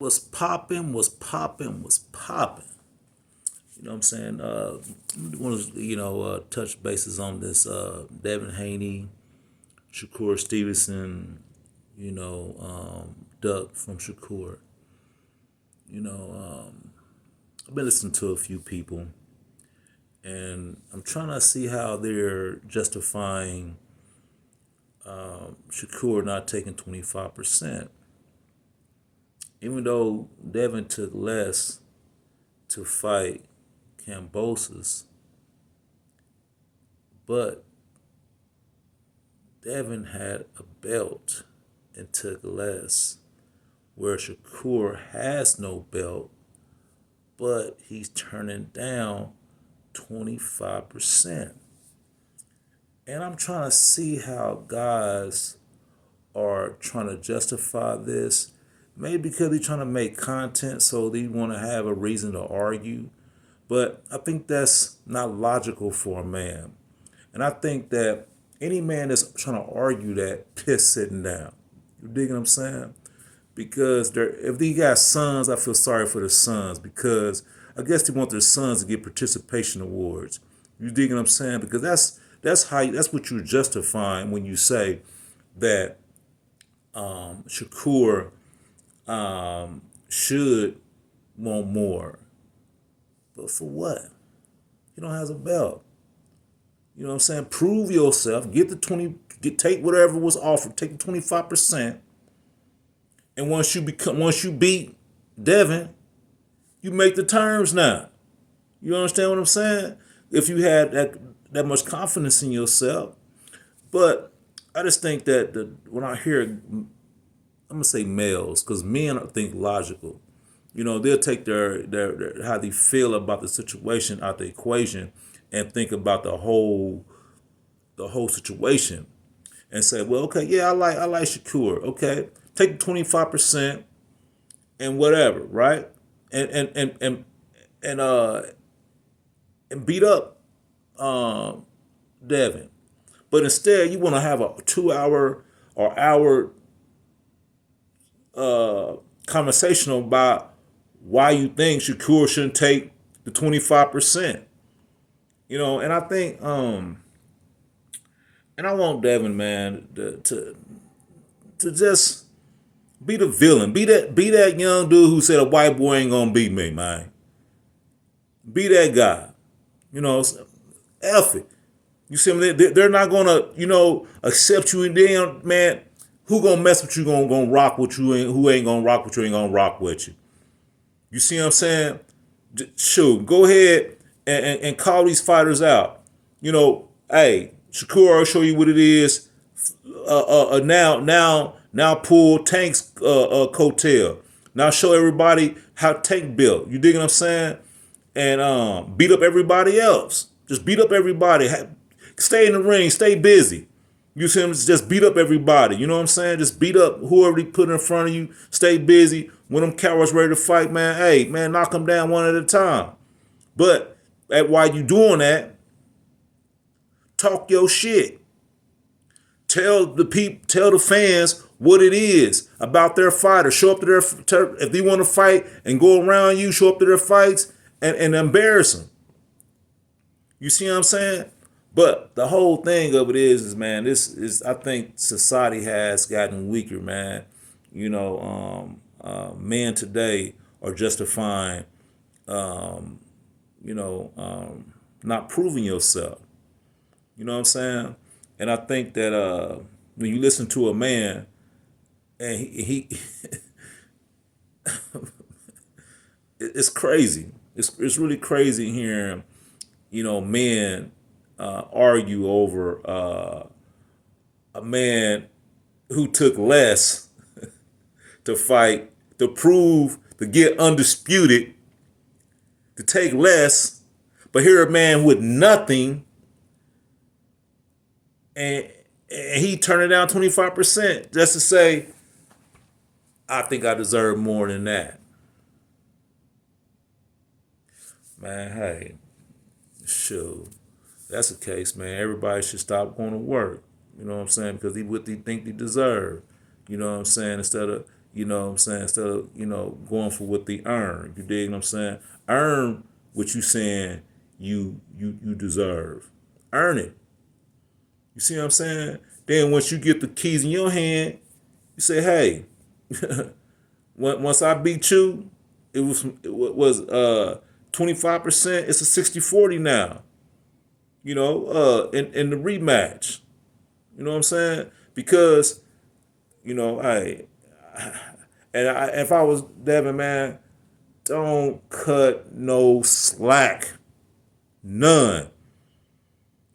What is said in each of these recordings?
was popping, was popping, was popping. You know what I'm saying? I want to, touch bases on this Devin Haney, Shakur Stevenson, Duck from Shakur. I've been listening to a few people, and I'm trying to see how they're justifying Shakur not taking 25%. Even though Devin took less to fight Cambosis, but Devin had a belt and took less, where Shakur has no belt, but he's turning down 25%. And I'm trying to see how guys are trying to justify this. Maybe because they're trying to make content, so they want to have a reason to argue. But I think that's not logical for a man. And I think that any man that's trying to argue that is sitting down. You dig what I'm saying? Because if they got sons, I feel sorry for the sons, because I guess they want their sons to get participation awards. You dig what I'm saying? Because that's what you're justifying when you say that Shakur should want more. But for what? You don't have a belt. You know what I'm saying? Prove yourself. Take whatever was offered. Take the 25%. And once you beat Devin, you make the terms now. You understand what I'm saying? If you had that much confidence in yourself. But I just think that when I hear, I'm gonna say males, because men think logical. They'll take their how they feel about the situation out the equation and think about the whole situation and say, well, okay, yeah, I like Shakur. Okay, take the 25% and whatever, right? And beat up Devin. But instead, you want to have a 2 hour or hour conversation about why you think Shakur shouldn't take the 25%. And I think, and I want Devin, man, to just be the villain. Be that young dude who said a white boy ain't gonna beat me, man. Be that guy. F it. You see them? They're not gonna, accept you. And then, man, who gonna mess with you? Gonna rock with you? Who ain't gonna rock with you? Ain't gonna rock with you. You see what I'm saying? Shoot, go ahead and call these fighters out. Hey, Shakur, I'll show you what it is. Now pull Tank's coattail. Now show everybody how Tank built. You dig what I'm saying? And beat up everybody else. Just beat up everybody. Stay in the ring. Stay busy. You see him? Just beat up everybody. You know what I'm saying? Just beat up whoever they put in front of you. Stay busy. When them cowards ready to fight, man, hey, man, knock them down one at a time. But while you doing that, talk your shit. Tell the fans what it is about their fighter. Show up to if they want to fight and go around you, show up to their fights and embarrass them. You see what I'm saying? But the whole thing of it is man, I think society has gotten weaker, man. Men today are justifying, not proving yourself. You know what I'm saying? And I think that when you listen to a man, and he it's crazy. It's really crazy hearing, men argue over a man who took less to fight, to prove, to get undisputed, to take less, but here a man with nothing, and he turned it down 25% just to say, I think I deserve more than that. Man, hey, sure. That's the case, man. Everybody should stop going to work. You know what I'm saying? Because what they think they deserve. You know what I'm saying? Instead of, You know what I'm saying? Instead of, going for what they earn. You dig what I'm saying? Earn what you saying you deserve. Earn it. You see what I'm saying? Then once you get the keys in your hand, you say, hey, once I beat you, it was 25%, it's a 60-40 now. In the rematch. You know what I'm saying? Because, hey, if I was Devin, man, don't cut no slack. None.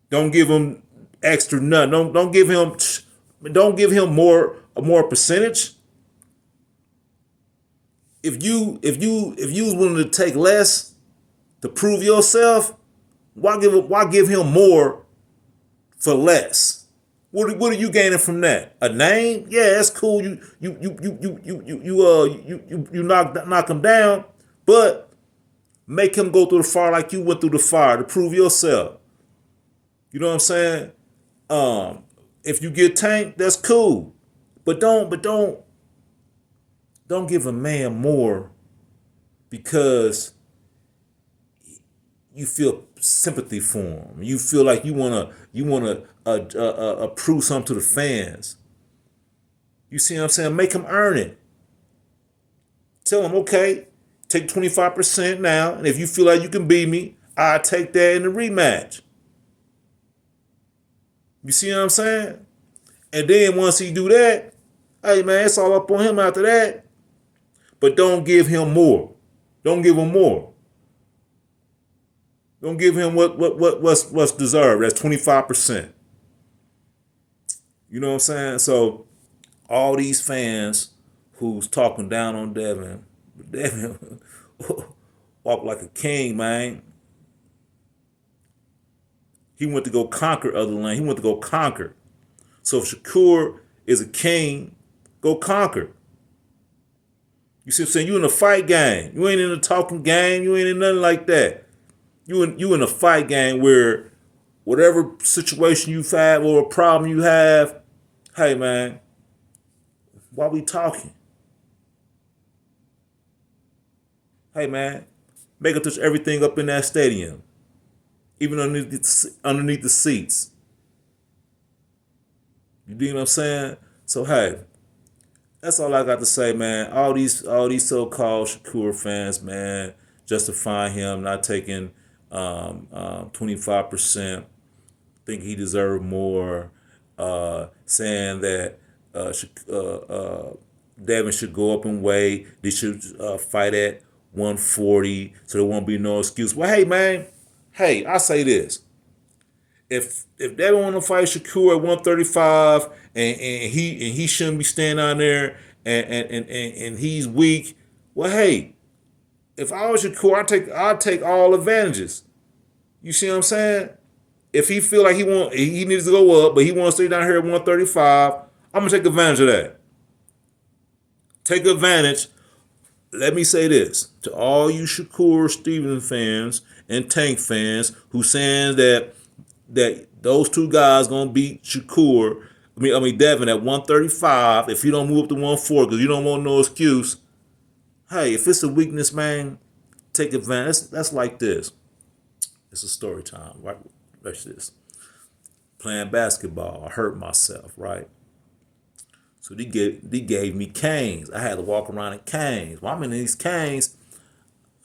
Don't give him extra none. Don't give him more percentage. If you was willing to take less to prove yourself, why give him more for less? What are you gaining from that? A name? Yeah, that's cool. You knock him down, but make him go through the fire like you went through the fire to prove yourself. You know what I'm saying? If you get tanked, that's cool, but don't give a man more because you feel sympathy for him. You feel like you wanna prove something to the fans. You see what I'm saying? Make him earn it. Tell him, okay, take 25% now, and if you feel like you can beat me, I take that in the rematch. You see what I'm saying? And then once he do that, hey man, it's all up on him after that. But don't give him more. Don't give him more. Don't give him what's deserved. That's 25%. You know what I'm saying? So all these fans who's talking down on Devin walk like a king, man. He went to go conquer other land. He went to go conquer. So if Shakur is a king, go conquer. You see what I'm saying? You in a fight game. You ain't in a talking game. You ain't in nothing like that. You in a fight game where whatever situation you've had or a problem you have, hey man, why we talking? Hey man, make it touch everything up in that stadium, even underneath the seats. You dig what I'm saying? So hey, that's all I got to say, man. All these so-called Shakur fans, man, justifying him not taking 25%, think he deserved more, saying that Devin should go up in weight. They should fight at 140, so there won't be no excuse. Well, hey, man, hey, I say this: if Devin want to fight Shakur at 135, and he shouldn't be standing out there, and he's weak, well, hey, if I was Shakur, I'd take all advantages. You see what I'm saying? If he feel like he needs to go up, but he wants to stay down here at 135, I'm gonna take advantage of that. Take advantage. Let me say this to all you Shakur Stevenson fans and Tank fans who saying that those two guys gonna beat Shakur. I mean Devin at 135. If you don't move up to 140 because you don't want no excuse. Hey, if it's a weakness, man, take advantage. That's like this. It's a story time. Right? Watch this. Playing basketball, I hurt myself. Right. So they gave me canes. I had to walk around in canes. While I'm in these canes,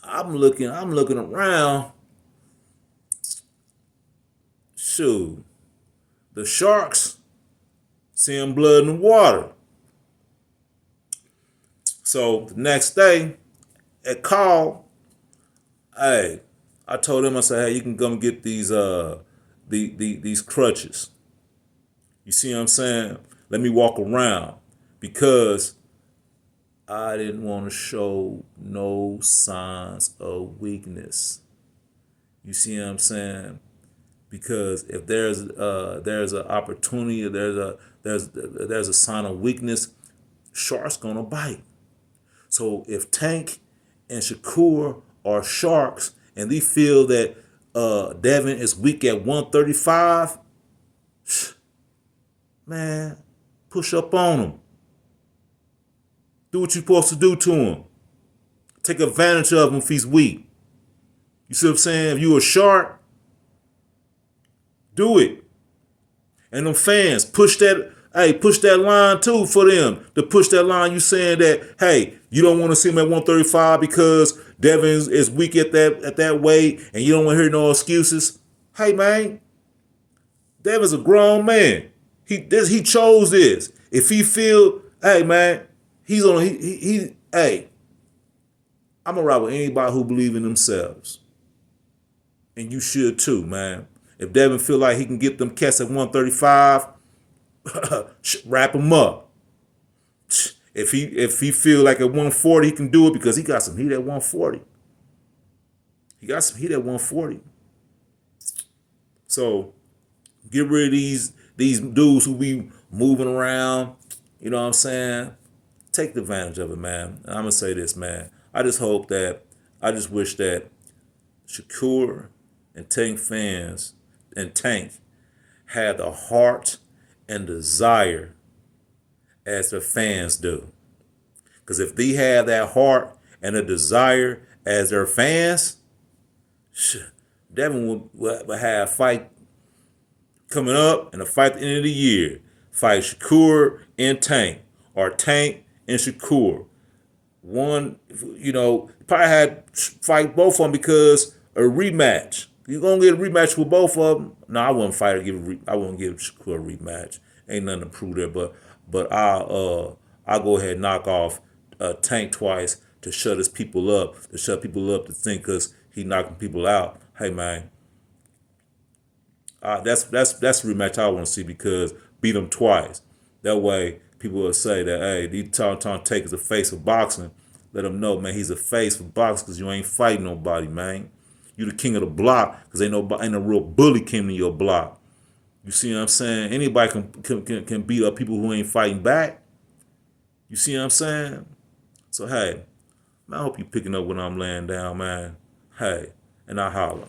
I'm looking around. Shoot, the sharks seeing blood in the water. So the next day at call, hey, I told him, I said, hey, you can come get these these crutches. You see what I'm saying? Let me walk around because I didn't want to show no signs of weakness. You see what I'm saying? Because if there's an opportunity, there's a sign of weakness, shark's gonna bite. So if Tank and Shakur are sharks and they feel that Devin is weak at 135, man, push up on him. Do what you're supposed to do to him. Take advantage of him if he's weak. You see what I'm saying? If you a shark, do it. And them fans, push that line too for them. To push that line, you saying that, hey, you don't want to see him at 135 because Devin is weak at that weight and you don't want to hear no excuses. Hey man, Devin's a grown man. He chose this. If he feel, hey man, hey, I'm gonna ride with anybody who believe in themselves. And you should too, man. If Devin feel like he can get them cats at 135, wrap him up. If he feel like at 140 he can do it because he got some heat at 140. He got some heat at 140. So get rid of these dudes who be moving around. You know what I'm saying? Take advantage of it, man. And I'm gonna say this, man. I just wish that Shakur and Tank fans and Tank had the heart and desire as their fans do. Because if they had that heart and a desire as their fans, Devin would have a fight coming up and a fight at the end of the year. Fight Shakur and Tank, or Tank and Shakur. One, probably had fight both of them because a rematch. You're gonna get a rematch with both of them. No, I wouldn't fight or I wouldn't give Shakur a rematch. Ain't nothing to prove there. But I'll go ahead and knock off Tank twice to shut his people up. To shut people up to think because he knocking people out. Hey man, that's a rematch I want to see because beat him twice. That way people will say that hey, these Tom Tank is the face of boxing. Let them know, man, he's a face for boxing because you ain't fighting nobody, man. You the king of the block because ain't no real bully came to your block. You see what I'm saying? Anybody can beat up people who ain't fighting back. You see what I'm saying? So hey, man, I hope you picking up what I'm laying down, man. Hey, and I holler.